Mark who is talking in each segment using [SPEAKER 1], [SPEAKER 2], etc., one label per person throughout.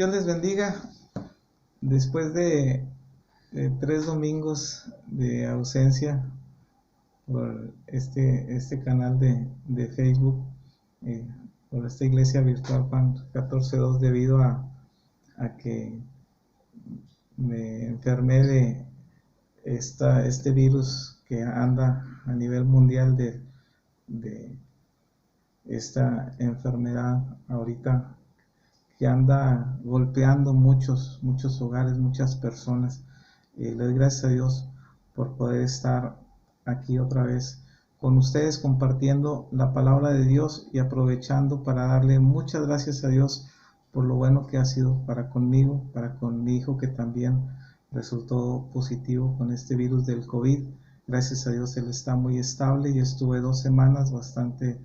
[SPEAKER 1] Dios les bendiga. Después de 3 domingos de ausencia por este canal de Facebook, por esta iglesia virtual Juan 14.2, debido a que me enfermé de este virus que anda a nivel mundial de esta enfermedad ahorita, que anda golpeando muchos hogares, muchas personas. Le doy gracias a Dios por poder estar aquí otra vez con ustedes compartiendo la palabra de Dios y aprovechando para darle muchas gracias a Dios por lo bueno que ha sido para conmigo, para con mi hijo, que también resultó positivo con este virus del COVID. Gracias a Dios él está muy estable. Yo estuve 2 semanas bastante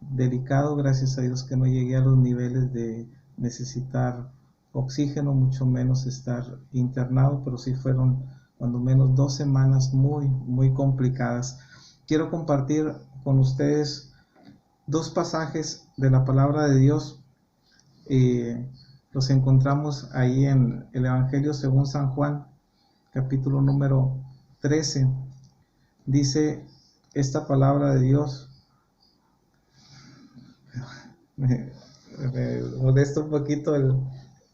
[SPEAKER 1] delicado, gracias a Dios que no llegué a los niveles de necesitar oxígeno, mucho menos estar internado, pero sí fueron cuando menos 2 semanas muy complicadas. Quiero compartir con ustedes 2 pasajes de la palabra de Dios. Los encontramos ahí en el Evangelio según San Juan, capítulo número 13. Dice esta palabra de Dios. Me molesta un poquito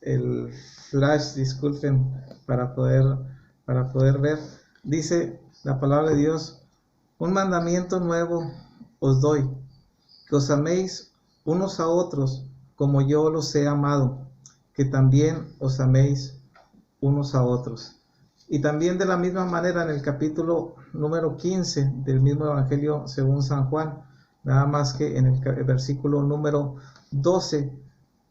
[SPEAKER 1] el flash, disculpen, para poder ver. Dice la palabra de Dios: un mandamiento nuevo os doy, que os améis unos a otros como yo los he amado, que también os améis unos a otros. Y también de la misma manera en el capítulo número 15 del mismo Evangelio según San Juan, nada más que en el versículo número 12,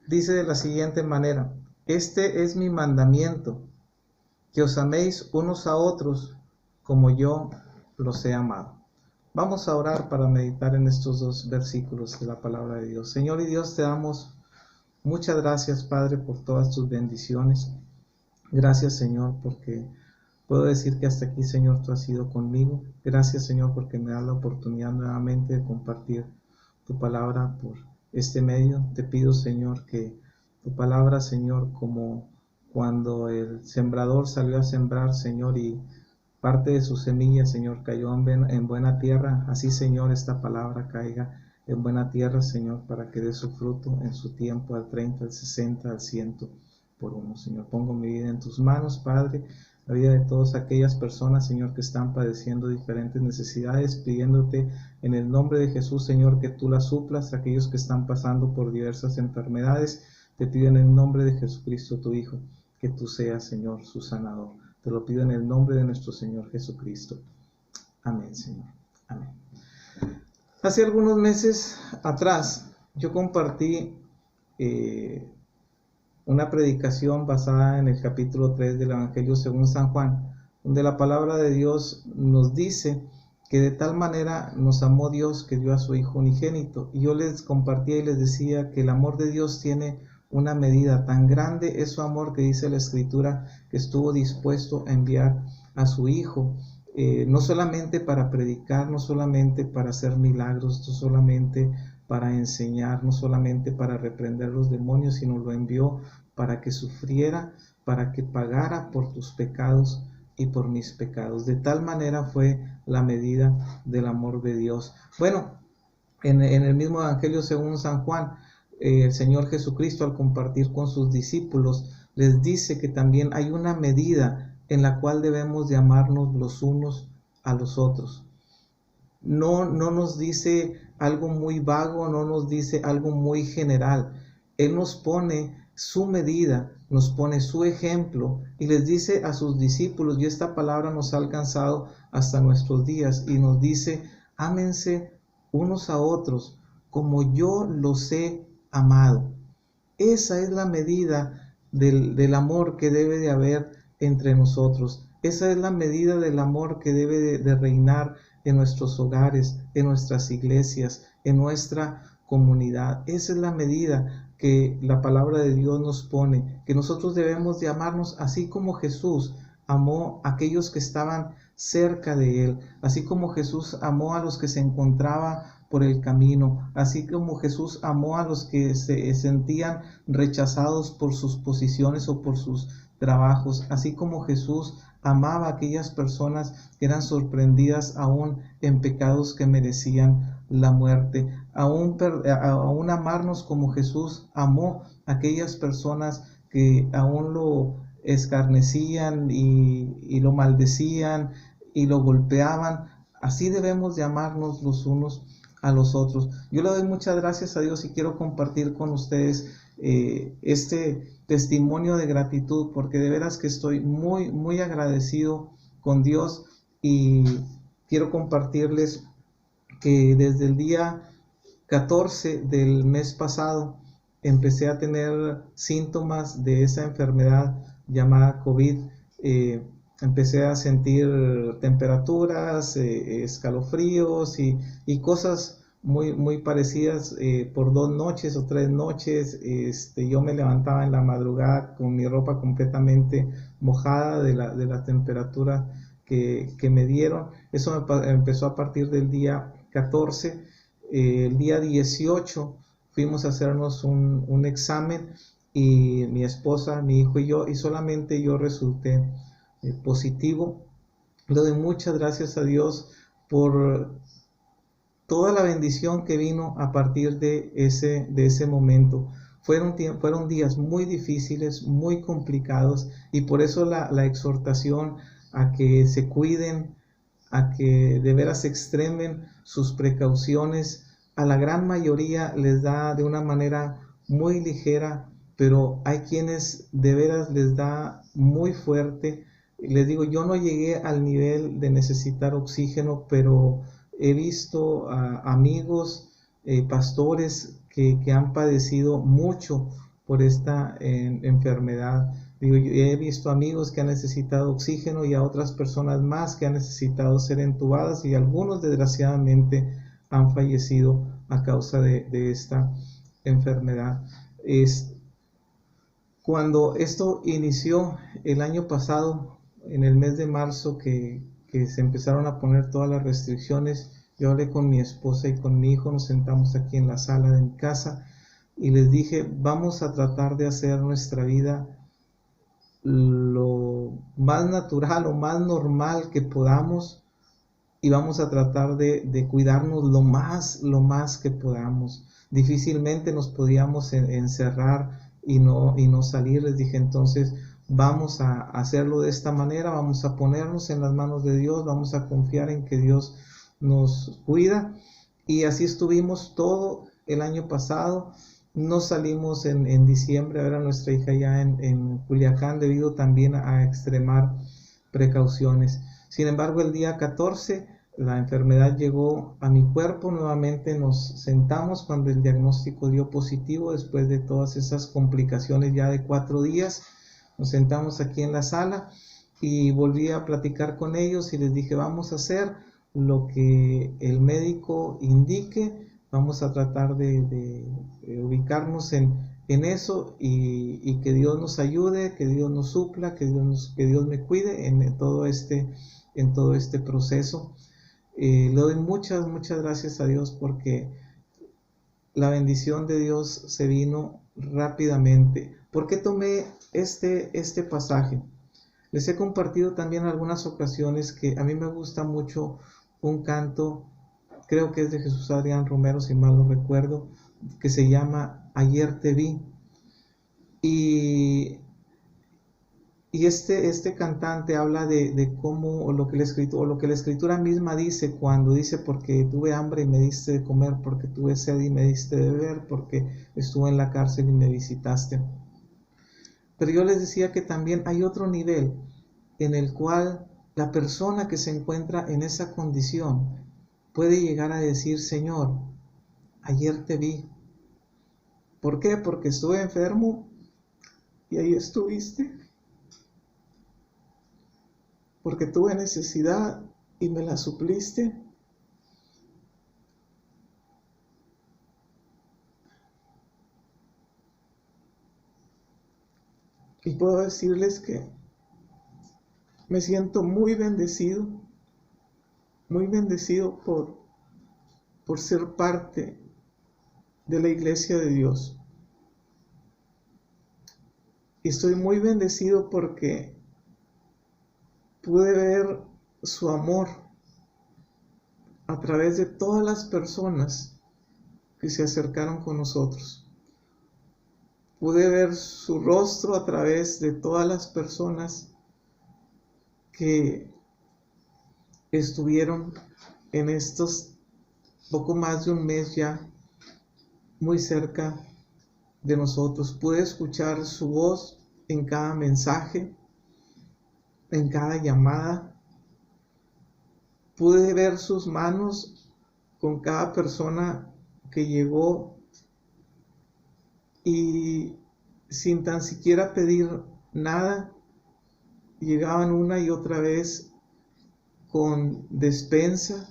[SPEAKER 1] dice de la siguiente manera: este es mi mandamiento, que os améis unos a otros como yo los he amado. Vamos a orar para meditar en estos 2 versículos de la palabra de Dios. Señor y Dios, te damos muchas gracias, Padre, por todas tus bendiciones. Gracias, Señor, porque puedo decir que hasta aquí, Señor, tú has sido conmigo. Gracias, Señor, porque me das la oportunidad nuevamente de compartir tu palabra por este medio. Te pido, Señor, que tu palabra, Señor, como cuando el sembrador salió a sembrar, Señor, y parte de su semilla, Señor, cayó en buena tierra, así, Señor, esta palabra caiga en buena tierra, Señor, para que dé su fruto en su tiempo, al 30, al 60, al 100 por uno. Señor, pongo mi vida en tus manos, Padre, la vida de todas aquellas personas, Señor, que están padeciendo diferentes necesidades, pidiéndote en el nombre de Jesús, Señor, que tú las suplas. Aquellos que están pasando por diversas enfermedades, te pido en el nombre de Jesucristo, tu Hijo, que tú seas, Señor, su sanador. Te lo pido en el nombre de nuestro Señor Jesucristo. Amén, Señor. Amén. Hace algunos meses atrás, yo compartí una predicación basada en el capítulo 3 del Evangelio según San Juan, donde la palabra de Dios nos dice que de tal manera nos amó Dios que dio a su Hijo unigénito. Y yo les compartía y les decía que el amor de Dios tiene una medida. Tan grande es su amor que dice la Escritura que estuvo dispuesto a enviar a su Hijo, no solamente para predicar, no solamente para hacer milagros, no solamente para enseñar, no solamente para reprender los demonios, sino lo envió para que sufriera, para que pagara por tus pecados y por mis pecados. De tal manera fue la medida del amor de Dios. Bueno, en el mismo Evangelio según San Juan, el Señor Jesucristo, al compartir con sus discípulos, les dice que también hay una medida en la cual debemos de amarnos los unos a los otros. No nos dice algo muy vago, no nos dice algo muy general. Él nos pone su medida, nos pone su ejemplo y les dice a sus discípulos, y esta palabra nos ha alcanzado hasta nuestros días, y nos dice: ámense unos a otros como yo los he amado. Esa es la medida del amor que debe de haber entre nosotros. Esa es la medida del amor que debe de reinar en nuestros hogares, en nuestras iglesias, en nuestra comunidad. Esa es la medida que la palabra de Dios nos pone, que nosotros debemos de amarnos así como Jesús amó a aquellos que estaban cerca de él, así como Jesús amó a los que se encontraban por el camino. Así como Jesús amó a los que se sentían rechazados por sus posiciones o por sus trabajos, así como Jesús amaba a aquellas personas que eran sorprendidas aún en pecados que merecían la muerte. Aún amarnos como Jesús amó a aquellas personas que aún lo escarnecían y lo maldecían y lo golpeaban. Así debemos de amarnos los unos a los otros. Yo le doy muchas gracias a Dios y quiero compartir con ustedes este testimonio de gratitud, porque de veras que estoy muy, muy agradecido con Dios, y quiero compartirles que desde el día 14 del mes pasado empecé a tener síntomas de esa enfermedad llamada COVID. Empecé a sentir temperaturas, escalofríos y cosas muy, muy parecidas por 2 noches o 3 noches. Yo me levantaba en la madrugada con mi ropa completamente mojada de la temperatura que me dieron. Eso empezó a partir del día 14. El día 18 fuimos a hacernos un examen, y mi esposa, mi hijo y yo, y solamente yo resulté positivo. Le doy muchas gracias a Dios por toda la bendición que vino a partir de ese momento. Fueron días muy difíciles, muy complicados, y por eso la exhortación a que se cuiden, a que de veras extremen sus precauciones. A la gran mayoría les da de una manera muy ligera, pero hay quienes de veras les da muy fuerte. Les digo, yo no llegué al nivel de necesitar oxígeno, pero he visto amigos, pastores que han padecido mucho por esta enfermedad. Digo, yo he visto amigos que han necesitado oxígeno y a otras personas más que han necesitado ser entubadas, y algunos desgraciadamente han fallecido a causa de esta enfermedad. Cuando esto inició el año pasado, en el mes de marzo, que se empezaron a poner todas las restricciones, yo hablé con mi esposa y con mi hijo, nos sentamos aquí en la sala de mi casa y les dije, vamos a tratar de hacer nuestra vida lo más natural o más normal que podamos, y vamos a tratar de cuidarnos lo más que podamos. Difícilmente nos podíamos encerrar y no salir. Les dije, entonces vamos a hacerlo de esta manera, vamos a ponernos en las manos de Dios, vamos a confiar en que Dios nos cuida. Y así estuvimos todo el año pasado. No salimos en diciembre a ver a nuestra hija ya en Culiacán, debido también a extremar precauciones. Sin embargo, el día 14 la enfermedad llegó a mi cuerpo. Nuevamente nos sentamos cuando el diagnóstico dio positivo, después de todas esas complicaciones ya de 4 días. Nos sentamos aquí en la sala y volví a platicar con ellos y les dije, vamos a hacer lo que el médico indique, vamos a tratar de ubicarnos en eso, y que Dios nos ayude, que Dios nos supla, que Dios me cuide en todo este proceso. Le doy muchas gracias a Dios, porque la bendición de Dios se vino rápidamente. ¿Por qué tomé este pasaje? Les he compartido también en algunas ocasiones que a mí me gusta mucho un canto, creo que es de Jesús Adrián Romero, si mal no recuerdo, que se llama Ayer te vi. Y este cantante habla de cómo, o lo que la escritura misma dice, cuando dice, porque tuve hambre y me diste de comer, porque tuve sed y me diste de beber, porque estuve en la cárcel y me visitaste. Pero yo les decía que también hay otro nivel en el cual la persona que se encuentra en esa condición puede llegar a decir, Señor, ayer te vi. ¿Por qué? Porque estuve enfermo y ahí estuviste. Porque tuve necesidad y me la supliste. Y puedo decirles que me siento muy bendecido por por ser parte de la iglesia de Dios. Y estoy muy bendecido porque pude ver su amor a través de todas las personas que se acercaron con nosotros. Pude ver su rostro a través de todas las personas que estuvieron en estos poco más de un mes ya muy cerca de nosotros. Pude escuchar su voz en cada mensaje, en cada llamada. Pude ver sus manos con cada persona que llegó y sin tan siquiera pedir nada, llegaban una y otra vez con despensa,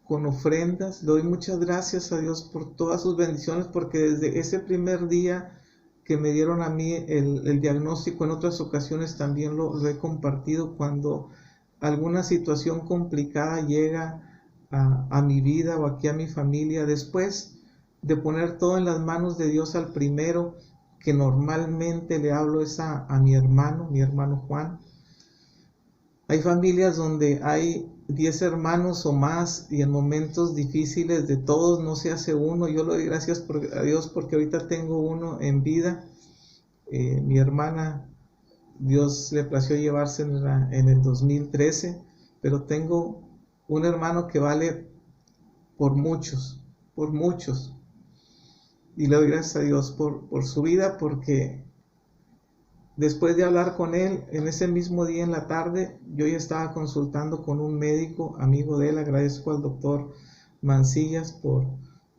[SPEAKER 1] con ofrendas. Le doy muchas gracias a Dios por todas sus bendiciones, porque desde ese primer día que me dieron a mí el diagnóstico, en otras ocasiones también lo he compartido, cuando alguna situación complicada llega a mi vida o aquí a mi familia, después de poner todo en las manos de Dios, al primero que normalmente le hablo es a mi hermano Juan. Hay familias donde hay 10 hermanos o más y en momentos difíciles de todos no se hace uno. Yo le doy gracias a Dios porque ahorita tengo uno en vida. Mi hermana, Dios le plació llevársela en el 2013, pero tengo un hermano que vale por muchos. Y le doy gracias a Dios por su vida, porque después de hablar con él, en ese mismo día en la tarde, yo ya estaba consultando con un médico amigo de él. Agradezco al doctor Mancillas por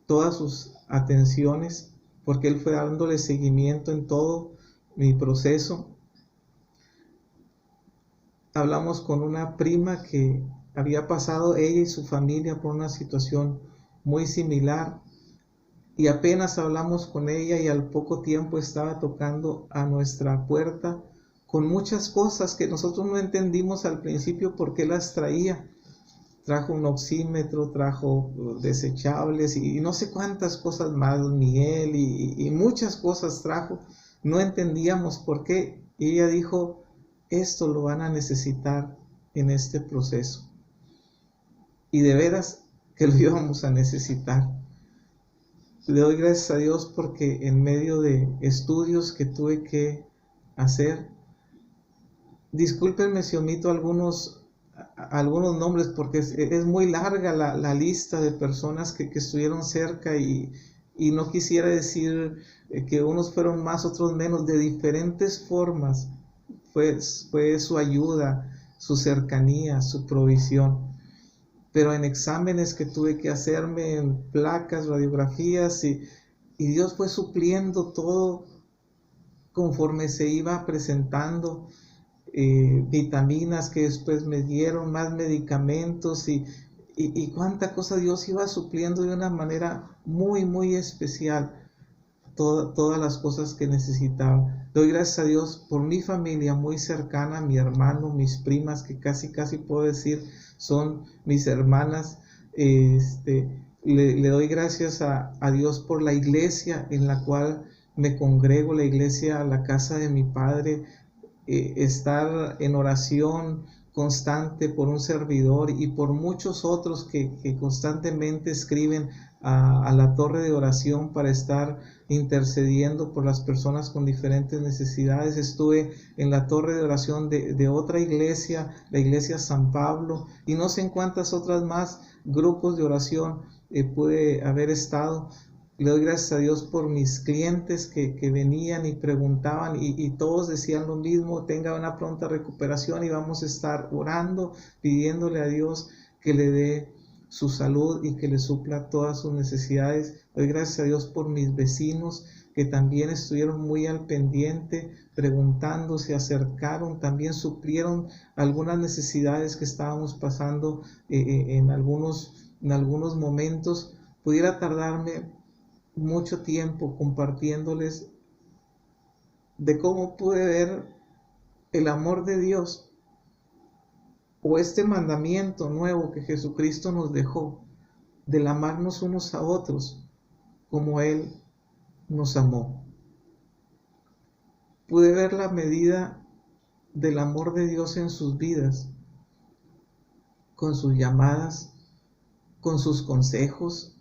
[SPEAKER 1] todas sus atenciones, porque él fue dándole seguimiento en todo mi proceso. Hablamos con una prima que había pasado ella y su familia por una situación muy similar, y apenas hablamos con ella y al poco tiempo estaba tocando a nuestra puerta con muchas cosas que nosotros no entendimos al principio por qué las traía. Trajo un oxímetro, trajo desechables y no sé cuántas cosas más, miel y muchas cosas trajo. No entendíamos por qué. Y ella dijo, esto lo van a necesitar en este proceso. Y de veras que lo íbamos a necesitar. Le doy gracias a Dios porque en medio de estudios que tuve que hacer, discúlpenme si omito algunos nombres porque es muy larga la lista de personas que estuvieron cerca, y no quisiera decir que unos fueron más, otros menos. De diferentes formas fue su ayuda, su cercanía, su provisión. Pero en exámenes que tuve que hacerme, en placas, radiografías, y Dios fue supliendo todo conforme se iba presentando, vitaminas que después me dieron, más medicamentos y cuánta cosa Dios iba supliendo de una manera muy, muy especial todas las cosas que necesitaba. Doy gracias a Dios por mi familia muy cercana, mi hermano, mis primas, que casi puedo decir son mis hermanas. Le doy gracias a Dios por la iglesia en la cual me congrego, la iglesia, la casa de mi padre. Estar en oración constante por un servidor y por muchos otros que constantemente escriben a la torre de oración para estar intercediendo por las personas con diferentes necesidades. Estuve en la torre de oración de otra iglesia, la iglesia San Pablo, y no sé en cuántas otras más grupos de oración pude haber estado. Le doy gracias a Dios por mis clientes que venían y preguntaban y todos decían lo mismo: tenga una pronta recuperación, y vamos a estar orando, pidiéndole a Dios que le dé su salud y que le supla todas sus necesidades. Doy gracias a Dios por mis vecinos que también estuvieron muy al pendiente, preguntando, se acercaron, también suplieron algunas necesidades que estábamos pasando en algunos momentos. Pudiera tardarme mucho tiempo compartiéndoles de cómo pude ver el amor de Dios, o este mandamiento nuevo que Jesucristo nos dejó, del amarnos unos a otros como Él nos amó. Pude ver la medida del amor de Dios en sus vidas, con sus llamadas, con sus consejos.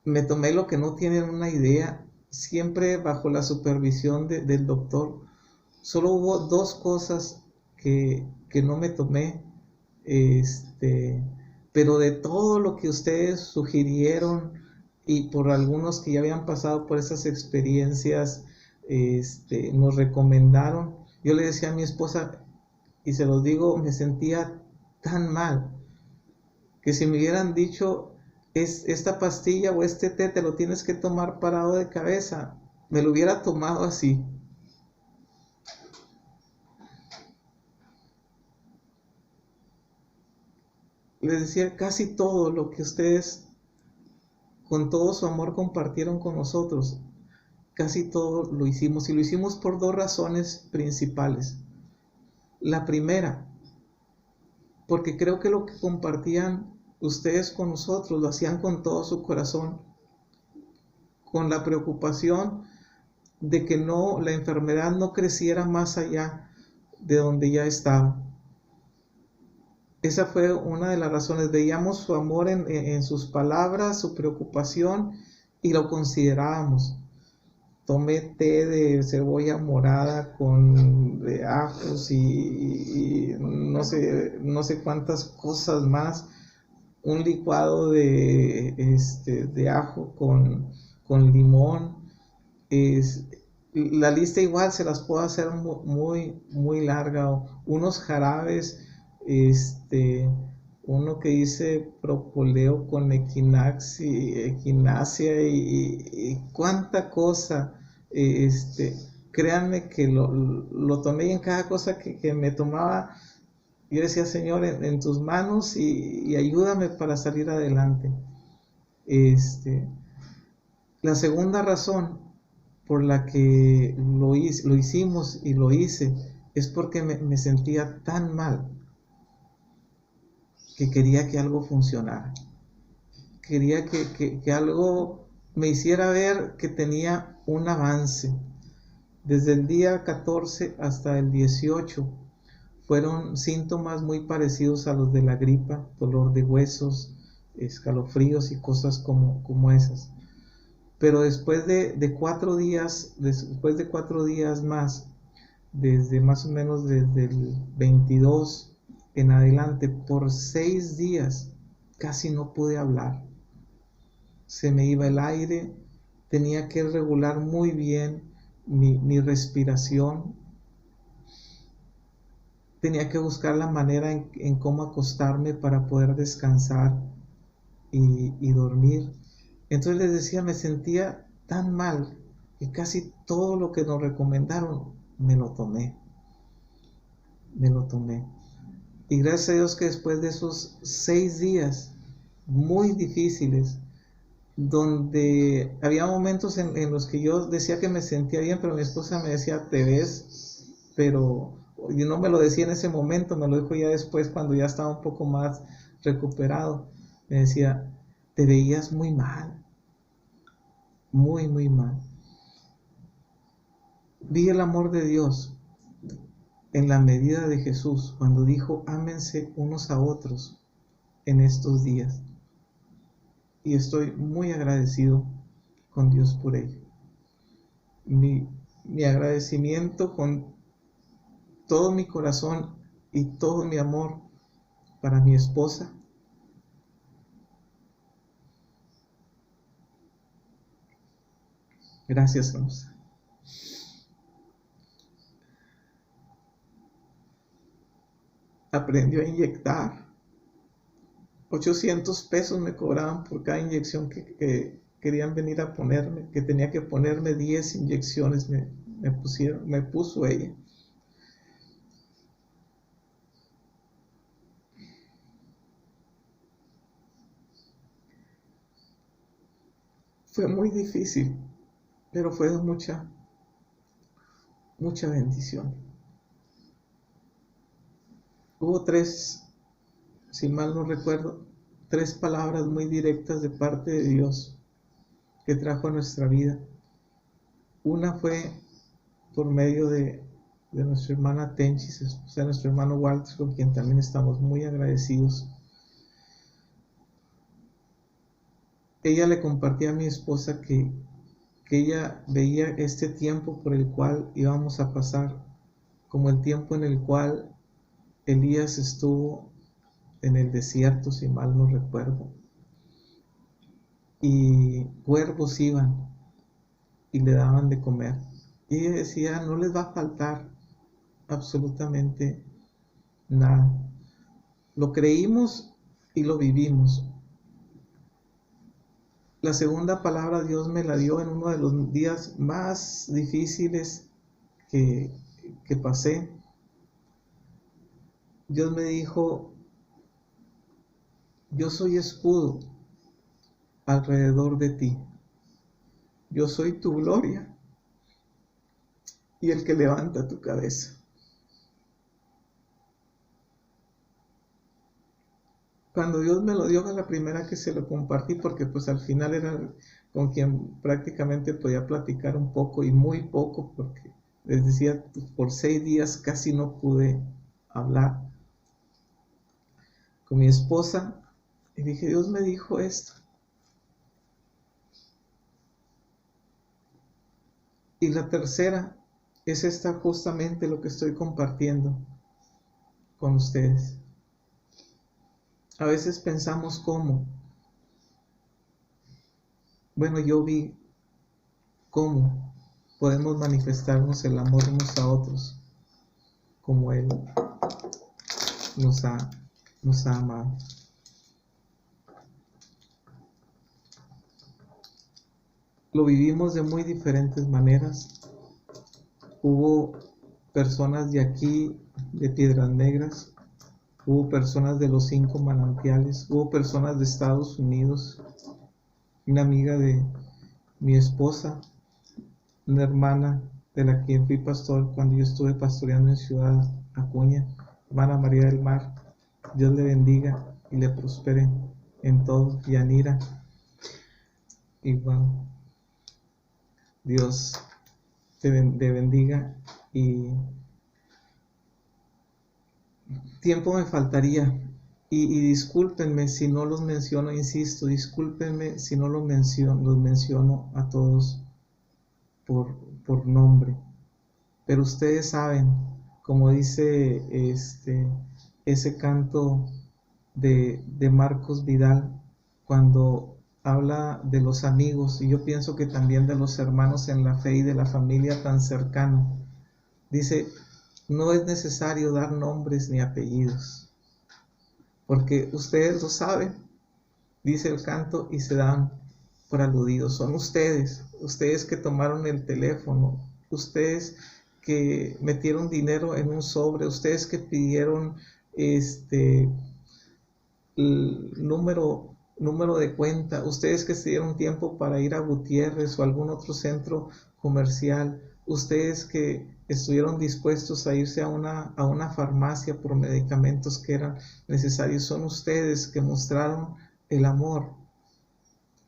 [SPEAKER 1] Me tomé lo que no tienen una idea, siempre bajo la supervisión del doctor. Solo hubo dos cosas que no me tomé, pero de todo lo que ustedes sugirieron y por algunos que ya habían pasado por esas experiencias, nos recomendaron. Yo le decía a mi esposa, y se los digo, me sentía tan mal, que si me hubieran dicho, esta pastilla o este té te lo tienes que tomar parado de cabeza, me lo hubiera tomado así. Les decía, casi todo lo que ustedes con todo su amor compartieron con nosotros, casi todo lo hicimos, y lo hicimos por dos razones principales. La primera, porque creo que lo que compartían ustedes con nosotros lo hacían con todo su corazón, con la preocupación de que la enfermedad no creciera más allá de donde ya estaba. Esa fue una de las razones. Veíamos su amor en sus palabras, su preocupación, y lo considerábamos. Tomé té de cebolla morada con ajos y no sé cuántas cosas más. Un licuado de ajo con limón. La lista igual se las puedo hacer muy, muy larga. Unos jarabes, uno que dice propóleo con equinacia y cuánta cosa. Créanme que lo tomé, y en cada cosa que me tomaba yo decía, Señor, en tus manos, y ayúdame para salir adelante. La segunda razón por la que lo hicimos y lo hice es porque me sentía tan mal que quería que algo funcionara. Quería que algo me hiciera ver que tenía un avance. Desde el día 14 hasta el 18 fueron síntomas muy parecidos a los de la gripa, dolor de huesos, escalofríos y cosas como esas. Pero después de 4 días, después de 4 días más, desde más o menos desde el 22 en adelante, por 6 días casi no pude hablar. Se me iba el aire, tenía que regular muy bien mi respiración. Tenía que buscar la manera en cómo acostarme para poder descansar y dormir. Entonces les decía, me sentía tan mal que casi todo lo que nos recomendaron me lo tomé. Y gracias a Dios que después de esos 6 días muy difíciles, donde había momentos en los que yo decía que me sentía bien, pero mi esposa me decía, te ves, pero yo no me lo decía en ese momento, me lo dijo ya después cuando ya estaba un poco más recuperado. Me decía, te veías muy mal, muy, muy mal. Vi el amor de Dios en la medida de Jesús cuando dijo, ámense unos a otros en estos días. Y estoy muy agradecido con Dios por ello. Mi agradecimiento con todo mi corazón y todo mi amor para mi esposa. Gracias, hermosa. Aprendió a inyectar. 800 pesos me cobraban por cada inyección que querían venir a ponerme, que tenía que ponerme 10 inyecciones, me puso ella. Fue muy difícil, pero fue de mucha bendición. Hubo 3, si mal no recuerdo, tres palabras muy directas de parte de Dios que trajo a nuestra vida. Una fue por medio de nuestra hermana Tenchis, o sea, nuestro hermano Walter, con quien también estamos muy agradecidos. Ella le compartía a mi esposa que ella veía este tiempo por el cual íbamos a pasar como el tiempo en el cual Elías estuvo en el desierto, si mal no recuerdo, y cuervos iban y le daban de comer. Y ella decía, no les va a faltar absolutamente nada. Lo creímos y lo vivimos. La segunda palabra Dios me la dio en uno de los días más difíciles que pasé. Dios me dijo, yo soy escudo alrededor de ti. Yo soy tu gloria y el que levanta tu cabeza. Cuando Dios me lo dio, fue la primera que se lo compartí, porque pues al final era con quien prácticamente podía platicar un poco y muy poco, porque les decía, por 6 días casi no pude hablar con mi esposa. Y dije, Dios me dijo esto. Y la tercera es esta, justamente lo que estoy compartiendo con ustedes. A veces pensamos cómo. Bueno, yo vi cómo podemos manifestarnos el amor unos a otros, como Él nos ha amado. Lo vivimos de muy diferentes maneras. Hubo personas de aquí, de Piedras Negras, hubo personas de los 5 manantiales, hubo personas de Estados Unidos, una amiga de mi esposa, una hermana de la quien fui pastor cuando yo estuve pastoreando en Ciudad Acuña, hermana María del Mar. Dios le bendiga y le prospere en todo. Yanira, igual. Dios te bendiga. Y tiempo me faltaría. Y discúlpenme si no los menciono, insisto, discúlpenme si no los menciono a todos por nombre. Pero ustedes saben, como dice ese canto de Marcos Vidal, cuando habla de los amigos, y yo pienso que también de los hermanos en la fe y de la familia tan cercana, dice, no es necesario dar nombres ni apellidos, porque ustedes lo saben, dice el canto, y se dan por aludidos. Son ustedes que tomaron el teléfono, ustedes que metieron dinero en un sobre, ustedes que pidieron el número de cuenta, ustedes que se dieron tiempo para ir a Gutiérrez o algún otro centro comercial, ustedes que estuvieron dispuestos a irse a una farmacia por medicamentos que eran necesarios, son ustedes que mostraron el amor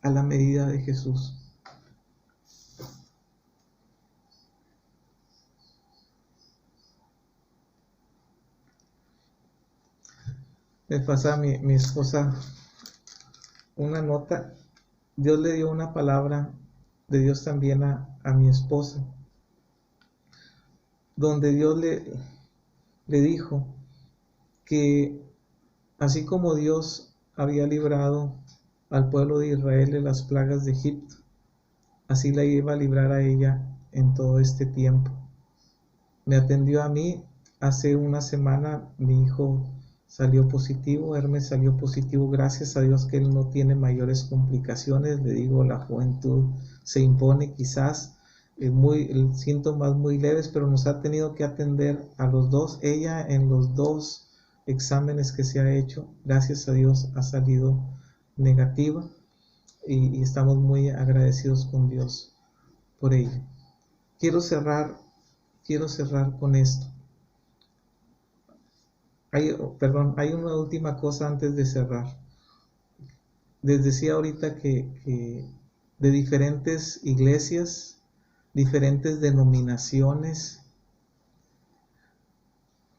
[SPEAKER 1] a la medida de Jesús. Me pasa a mi esposa una nota. Dios le dio una palabra de Dios también a mi esposa, donde Dios le dijo que así como Dios había librado al pueblo de Israel de las plagas de Egipto, así la iba a librar a ella en todo este tiempo. Me atendió a mí hace una semana, mi hijo salió positivo, Hermes salió positivo, gracias a Dios que él no tiene mayores complicaciones. Le digo, la juventud se impone, quizás síntomas muy leves, pero nos ha tenido que atender a los dos. Ella en los 2 exámenes que se ha hecho, gracias a Dios ha salido negativa, y estamos muy agradecidos con Dios por ello. Quiero cerrar con esto. Hay una última cosa antes de cerrar. Les decía ahorita que de diferentes iglesias, diferentes denominaciones,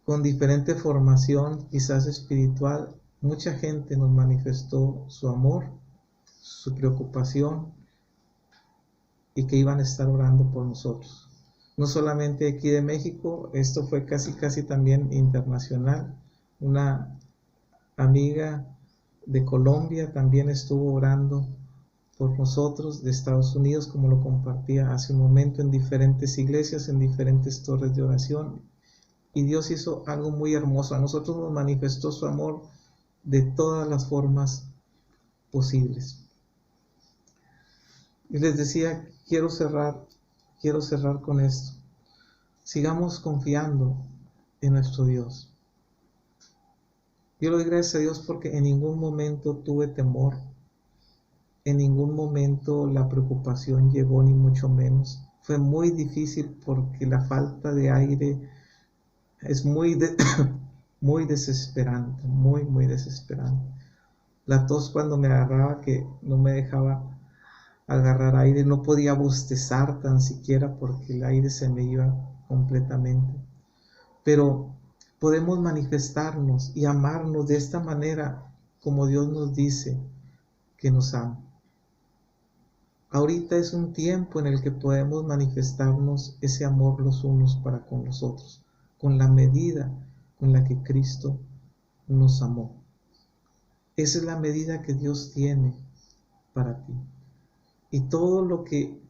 [SPEAKER 1] con diferente formación, quizás espiritual, mucha gente nos manifestó su amor, su preocupación y que iban a estar orando por nosotros. No solamente aquí de México, esto fue casi también internacional. Una amiga de Colombia también estuvo orando por nosotros, de Estados Unidos, como lo compartía hace un momento, en diferentes iglesias, en diferentes torres de oración. Y Dios hizo algo muy hermoso. A nosotros nos manifestó su amor de todas las formas posibles. Y les decía, quiero cerrar con esto. Sigamos confiando en nuestro Dios. Yo le doy gracias a Dios porque en ningún momento tuve temor, en ningún momento la preocupación llegó, ni mucho menos. Fue muy difícil porque la falta de aire es muy desesperante, muy desesperante. La tos cuando me agarraba, que no me dejaba agarrar aire, no podía bostezar tan siquiera porque el aire se me iba completamente. Pero podemos manifestarnos y amarnos de esta manera como Dios nos dice que nos ama. Ahorita es un tiempo en el que podemos manifestarnos ese amor los unos para con los otros, con la medida con la que Cristo nos amó. Esa es la medida que Dios tiene para ti. Y todo lo que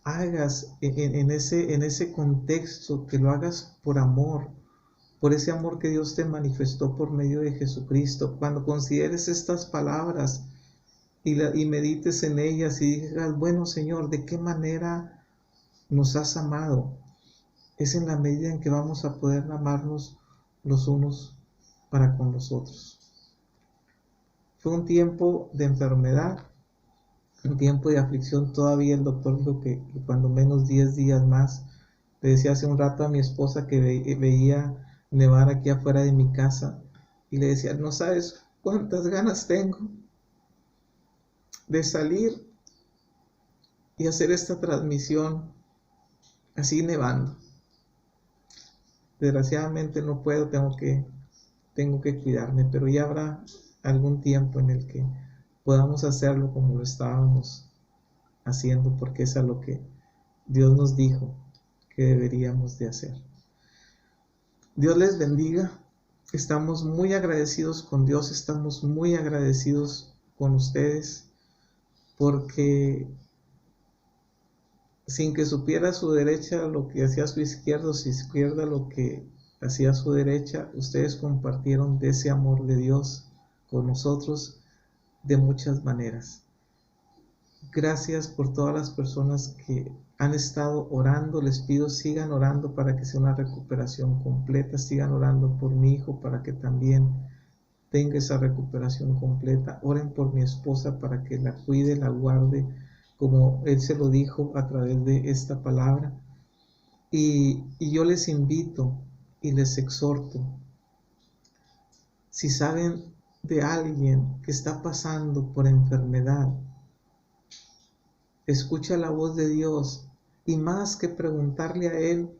[SPEAKER 1] hagas en ese contexto, que lo hagas por amor, por ese amor que Dios te manifestó por medio de Jesucristo. Cuando consideres estas palabras y medites en ellas y digas, bueno, Señor, ¿de qué manera nos has amado? Es en la medida en que vamos a poder amarnos los unos para con los otros. Fue un tiempo de enfermedad, un tiempo de aflicción. Todavía el doctor dijo que cuando menos 10 días más. Le decía hace un rato a mi esposa que veía nevar aquí afuera de mi casa y le decía, no sabes cuántas ganas tengo de salir y hacer esta transmisión así nevando. Desgraciadamente no puedo, tengo que cuidarme, pero ya habrá algún tiempo en el que podamos hacerlo como lo estábamos haciendo, porque es a lo que Dios nos dijo que deberíamos de hacer. Dios les bendiga. Estamos muy agradecidos con Dios, estamos muy agradecidos con ustedes, porque sin que supiera su derecha lo que hacía su izquierda, su izquierda lo que hacía su derecha, ustedes compartieron de ese amor de Dios con nosotros de muchas maneras. Gracias por todas las personas que han estado orando. Les pido sigan orando para que sea una recuperación completa. Sigan orando por mi hijo para que también tenga esa recuperación completa. Oren por mi esposa para que la cuide, la guarde, como Él se lo dijo a través de esta palabra. Y yo les invito y les exhorto, si saben de alguien que está pasando por enfermedad, escucha la voz de Dios y más que preguntarle a Él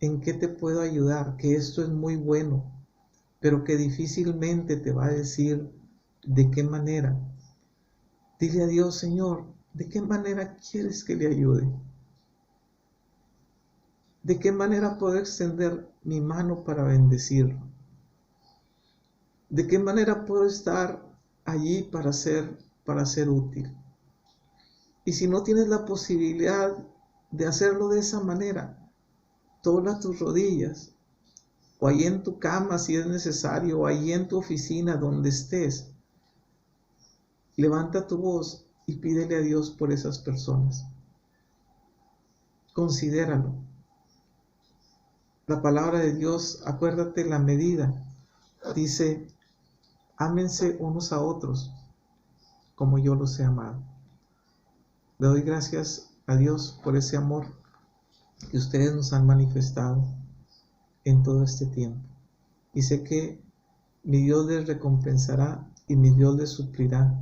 [SPEAKER 1] en qué te puedo ayudar, que esto es muy bueno, pero que difícilmente te va a decir de qué manera. Dile a Dios, Señor, ¿de qué manera quieres que le ayude? ¿De qué manera puedo extender mi mano para bendecirlo? ¿De qué manera puedo estar allí para ser útil? Y si no tienes la posibilidad de hacerlo de esa manera, dobla tus rodillas, o ahí en tu cama si es necesario, o ahí en tu oficina donde estés. Levanta tu voz y pídele a Dios por esas personas. Considéralo. La palabra de Dios, acuérdate la medida. Dice, ámense unos a otros como yo los he amado. Le doy gracias a Dios por ese amor que ustedes nos han manifestado en todo este tiempo. Y sé que mi Dios les recompensará y mi Dios les suplirá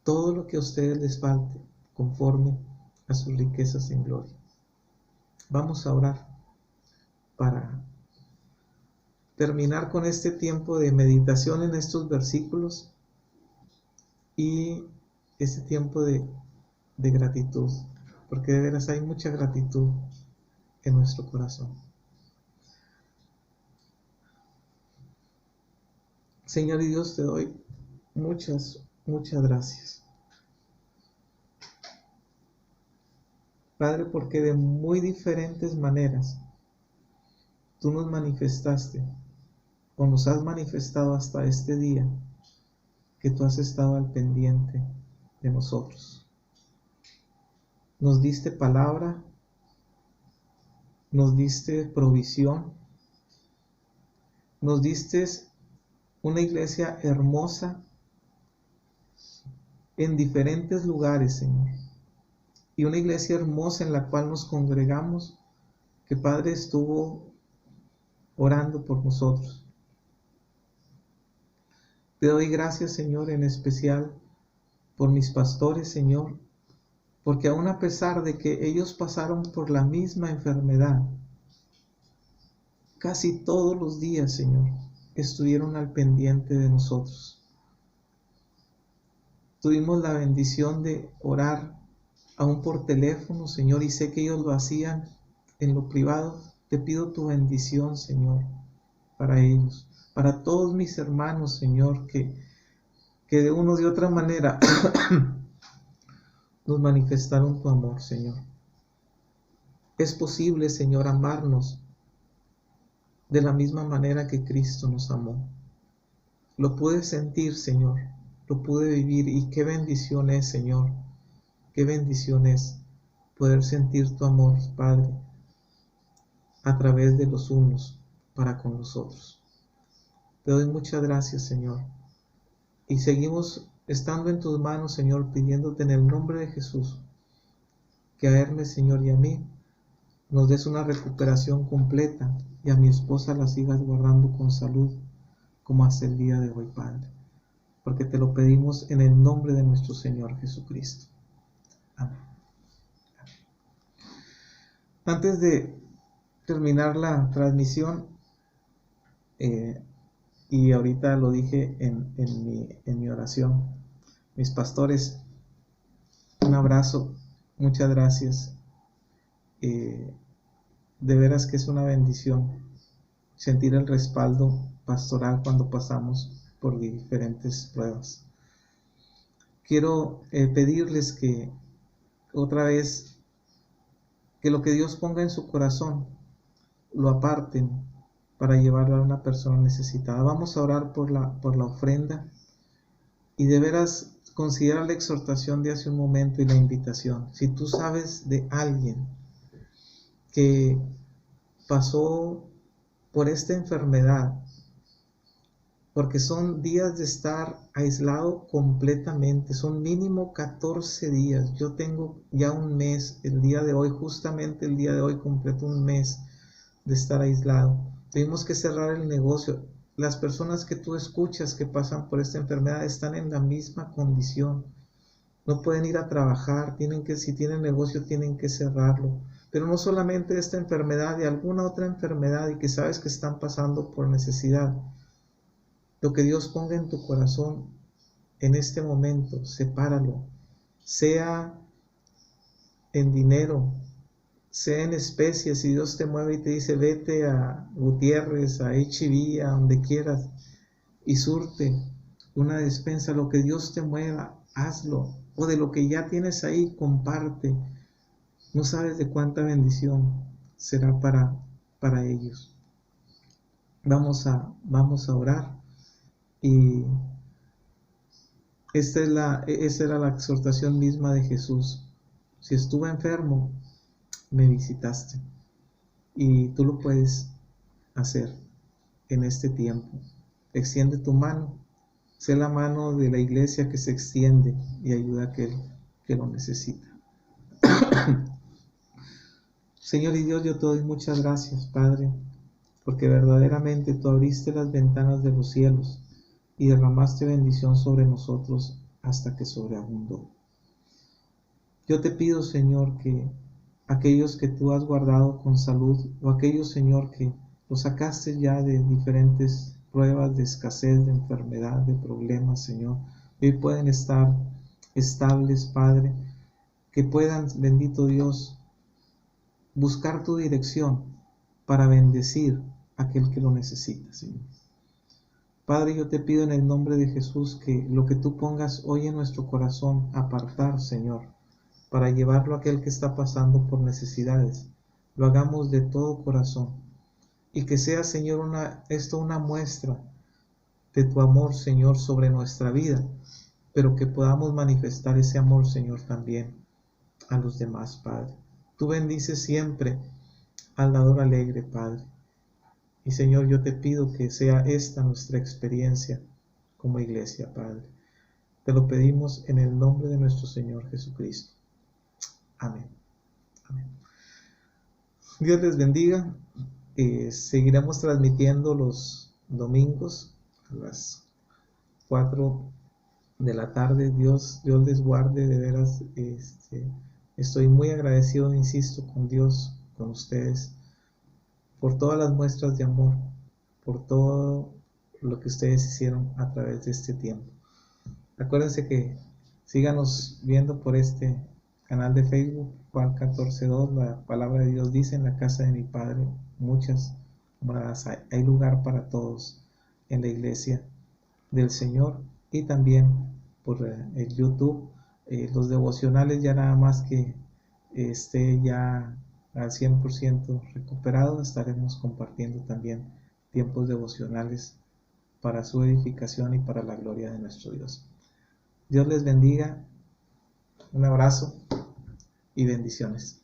[SPEAKER 1] todo lo que a ustedes les falte conforme a sus riquezas en gloria. Vamos a orar para terminar con este tiempo de meditación en estos versículos y este tiempo de gratitud, porque de veras hay mucha gratitud en nuestro corazón. Señor y Dios, te doy muchas gracias. Padre, porque de muy diferentes maneras tú nos manifestaste o nos has manifestado hasta este día que tú has estado al pendiente de nosotros. Nos diste palabra, nos diste provisión, nos diste una iglesia hermosa en diferentes lugares, Señor, y una iglesia hermosa en la cual nos congregamos, que Padre estuvo orando por nosotros. Te doy gracias, Señor, en especial por mis pastores, Señor, porque aun a pesar de que ellos pasaron por la misma enfermedad, casi todos los días, Señor, estuvieron al pendiente de nosotros. Tuvimos la bendición de orar aún por teléfono, Señor, y sé que ellos lo hacían en lo privado. Te pido tu bendición, Señor, para ellos, para todos mis hermanos, Señor, que de una o de otra manera nos manifestaron tu amor, Señor. Es posible, Señor, amarnos de la misma manera que Cristo nos amó. Lo pude sentir, Señor, lo pude vivir, y qué bendición es, Señor, qué bendición es poder sentir tu amor, Padre, a través de los unos para con los otros. Te doy muchas gracias, Señor, y seguimos estando en tus manos, Señor, pidiéndote en el nombre de Jesús que a Hermes, Señor, y a mí nos des una recuperación completa, y a mi esposa la sigas guardando con salud como hasta el día de hoy, Padre, porque te lo pedimos en el nombre de nuestro Señor Jesucristo. Amén. Antes de terminar la transmisión, y ahorita lo dije en mi oración, mis pastores, un abrazo, muchas gracias. De veras que es una bendición sentir el respaldo pastoral cuando pasamos por diferentes pruebas. Quiero pedirles que otra vez, que lo que Dios ponga en su corazón lo aparten para llevarlo a una persona necesitada. Vamos a orar por la ofrenda, y de veras considera la exhortación de hace un momento y la invitación. Si tú sabes de alguien que pasó por esta enfermedad, porque son días de estar aislado completamente, son mínimo 14 días. Yo tengo ya un mes, el día de hoy, justamente el día de hoy completo un mes de estar aislado. Tuvimos que cerrar el negocio. Las personas que tú escuchas que pasan por esta enfermedad están en la misma condición. No pueden ir a trabajar, si tienen negocio tienen que cerrarlo. Pero no solamente esta enfermedad, de alguna otra enfermedad, y que sabes que están pasando por necesidad. Lo que Dios ponga en tu corazón en este momento, sepáralo. Sea en dinero, sea en especies. Si Dios te mueve y te dice vete a Gutiérrez, a H-E-B, a donde quieras, y surte una despensa, lo que Dios te mueva, hazlo. O de lo que ya tienes ahí, comparte. No sabes de cuánta bendición será para ellos. Vamos a orar. Y esa era la exhortación misma de Jesús. Si estuve enfermo, me visitaste. Y tú lo puedes hacer en este tiempo. Extiende tu mano. Sé la mano de la iglesia que se extiende y ayuda a aquel que lo necesita. Señor y Dios, yo te doy muchas gracias, Padre, porque verdaderamente tú abriste las ventanas de los cielos y derramaste bendición sobre nosotros hasta que sobreabundó. Yo te pido, Señor, que aquellos que tú has guardado con salud, o aquellos, Señor, que los sacaste ya de diferentes pruebas de escasez, de enfermedad, de problemas, Señor, hoy pueden estar estables, Padre, que puedan, bendito Dios, buscar tu dirección para bendecir a aquel que lo necesita, Señor. Padre, yo te pido en el nombre de Jesús que lo que tú pongas hoy en nuestro corazón, apartar, Señor, para llevarlo a aquel que está pasando por necesidades, lo hagamos de todo corazón, y que sea, Señor, una muestra de tu amor, Señor, sobre nuestra vida, pero que podamos manifestar ese amor, Señor, también a los demás, Padre. Tú bendices siempre al dador alegre, Padre. Y Señor, yo te pido que sea esta nuestra experiencia como iglesia, Padre. Te lo pedimos en el nombre de nuestro Señor Jesucristo. Amén. Amén. Dios les bendiga. Seguiremos transmitiendo los domingos a las 4 de la tarde. Dios les guarde, de veras. Estoy muy agradecido, insisto, con Dios, con ustedes, por todas las muestras de amor, por todo lo que ustedes hicieron a través de este tiempo. Acuérdense que síganos viendo por este canal de Facebook, Juan 14:2, la palabra de Dios dice: en la casa de mi Padre muchas moradas hay. Hay lugar para todos en la iglesia del Señor. Y también por el YouTube, los devocionales, ya nada más que esté ya al 100% recuperado, estaremos compartiendo también tiempos devocionales para su edificación y para la gloria de nuestro Dios. Dios les bendiga. Un abrazo y bendiciones.